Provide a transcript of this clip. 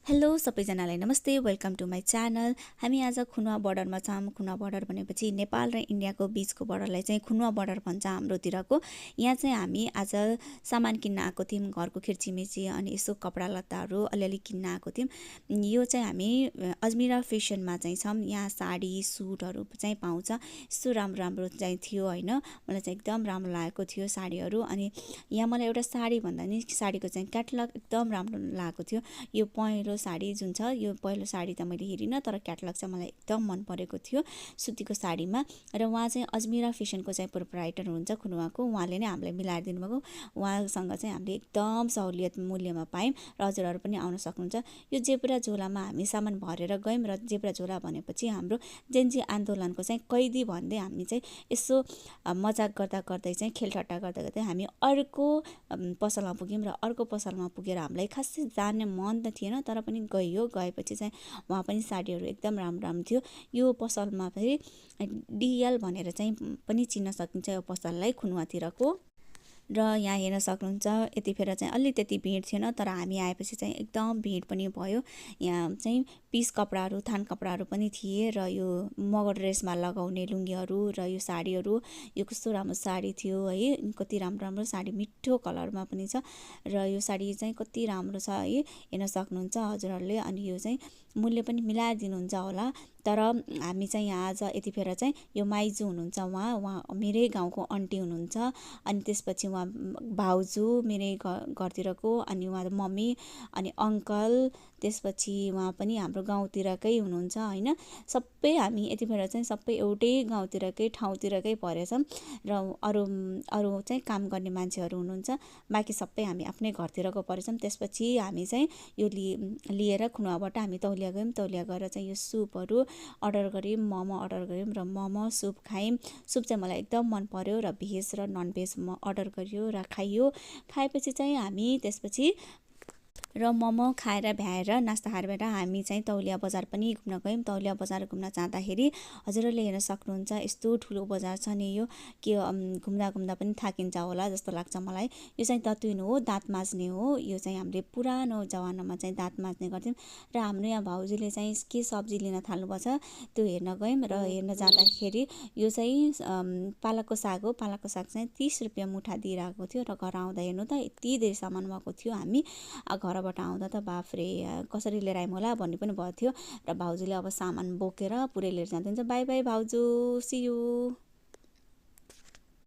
Hello सबैजनालाई नमस्ते, welcome to my channel. हामी आज खुनुवा बोर्डरमा छौँ। खुनुवा बोर्डर भनेपछि नेपाल र इन्डियाको बिचको बोर्डरलाई चाहिँ खुनुवा बोर्डर भन्छ हाम्रोतिरको। यहाँ चाहिँ हामी आज सामान किन्न आएको थियौँ, घरको खिर्चीमिर्ची अनि यसो कपडा लत्ताहरू अलिअलि किन्न आएको थियौँ। यो चाहिँ हामी अजमेरा फेसनमा चाहिँ छौँ। यहाँ साडी सुटहरू चाहिँ पाउँछ। यस्तो राम्रो राम्रो चाहिँ थियो होइन, मलाई चाहिँ एकदम राम्रो लागेको थियो साडीहरू। अनि यहाँ मलाई एउटा साडी भन्दा नि साडीको चाहिँ क्याटलग एकदम राम्रो लागेको थियो। यो पहेँलो साडी जुन छ, यो पहेँलो साडी त मैले हेरिनँ, तर क्याटलग चाहिँ मलाई एकदम मन परेको थियो सुतीको साडीमा। र उहाँ चाहिँ अजमेरा फेसनको चाहिँ प्रोप्राइटर हुनुहुन्छ खुनुवाको, उहाँले नै हामीलाई मिलाएर दिनुभएको। उहाँसँग चाहिँ हामीले एकदम सहुलियत मूल्यमा पायौँ र हजुरहरू पनि आउन सक्नुहुन्छ। यो जेब्रा झोलामा हामी सामान भरेर गयौँ र जेब्रा झोला भनेपछि हाम्रो जेन्जी आन्दोलनको चाहिँ कैदी भन्दै हामी चाहिँ यसो मजाक गर्दा गर्दै चाहिँ खेलठट्टा गर्दा गर्दै हामी अर्को पसलमा पुग्यौँ र अर्को पसलमा पुगेर हामीलाई खासै जान्ने मन त थिएन, तर पनि गएपछि चाहिँ उहाँ पनि साडीहरू एकदम राम्रो राम्रो थियो। यो पसलमा फेरि डिएल भनेर चाहिँ पनि चिन्न सकिन्छ यो पसललाई खुनुवातिरको। र यहाँ हेर्न सक्नुहुन्छ यतिखेर चाहिँ अलि त्यति भिड थिएन, तर हामी आएपछि चाहिँ एकदम भिड पनि भयो। यहाँ चाहिँ पिस कपडाहरू थान कपडाहरू पनि थिए र यो मगर ड्रेसमा लगाउने लुङ्गीहरू र यो साडीहरू, यो कस्तो राम्रो साडी थियो है, कति राम्रो राम्रो साडी मिठो कलरमा पनि छ। र यो साडी चाहिँ कति राम्रो छ है, हेर्न सक्नुहुन्छ हजुरहरूले। अनि यो चाहिँ मूल्य पनि मिलाएर दिनुहुन्छ होला। तर हामी चाहिँ यहाँ आज यतिखेर चाहिँ यो माइजू हुनुहुन्छ, उहाँ मेरै गाउँको आन्टी हुनुहुन्छ। अनि त्यसपछि उहाँ भाउजू मेरै घरतिरको, अनि उहाँ मम्मी अनि अङ्कल, त्यसपछि उहाँ पनि हाम्रो गाउँतिरकै हुनुहुन्छ होइन। सबै हामी यतिखेर चाहिँ सबै एउटै गाउँतिरकै ठाउँतिरकै परेछौँ र अरू अरू चाहिँ काम गर्ने मान्छेहरू हुनुहुन्छ। बाँकी सबै हामी आफ्नै घरतिरको परेछौँ। त्यसपछि हामी चाहिँ यो लिएर खुनुवाबाट हामी तौलिया गयौँ। तौलिया गएर चाहिँ यो सुपहरू अर्डर गऱ्यौँ, मोमो अर्डर गऱ्यौँ र मोमो सुप खायौँ। सुप चाहिँ मलाई एकदम मन पर्यो र भेज र नन भेज अर्डर गरियो र खाइयो। खाएपछि चाहिँ हामी त्यसपछि र मोमो खाएर भ्याएर नास्ता खाएर भएर हामी चाहिँ तौलिया बजार पनि घुम्न गयौँ। तौलिया बजार घुम्न जाँदाखेरि हजुरहरूले हेर्न सक्नुहुन्छ यस्तो ठुलो बजार छ नि, यो के घुम्दा घुम्दा पनि थाकिन्छ होला जस्तो लाग्छ मलाई। यो चाहिँ दतुइन हो, दाँत माझ्ने हो। यो चाहिँ हामीले पुरानो जमानामा चाहिँ दाँत माझ्ने गर्थ्यौँ। र हाम्रो यहाँ भाउजूले चाहिँ के सब्जी लिन थाल्नुपर्छ त्यो हेर्न गयौँ। र हेर्न जाँदाखेरि यो चाहिँ पालकको साग हो। पालकको साग चाहिँ 30 रुपियाँ मुठा दिइरहेको थियो। र घर आउँदा हेर्नु त यति धेरै सामान भएको थियो। हामी घरबाट आउँदा त बाफ्रे कसरी लिएर आयौँ होला भन्ने पनि भएको थियो। र भाउजूले अब सामान बोकेर पुरै लिएर जाँदैछ। बाई बाई भाउजू, सी यू।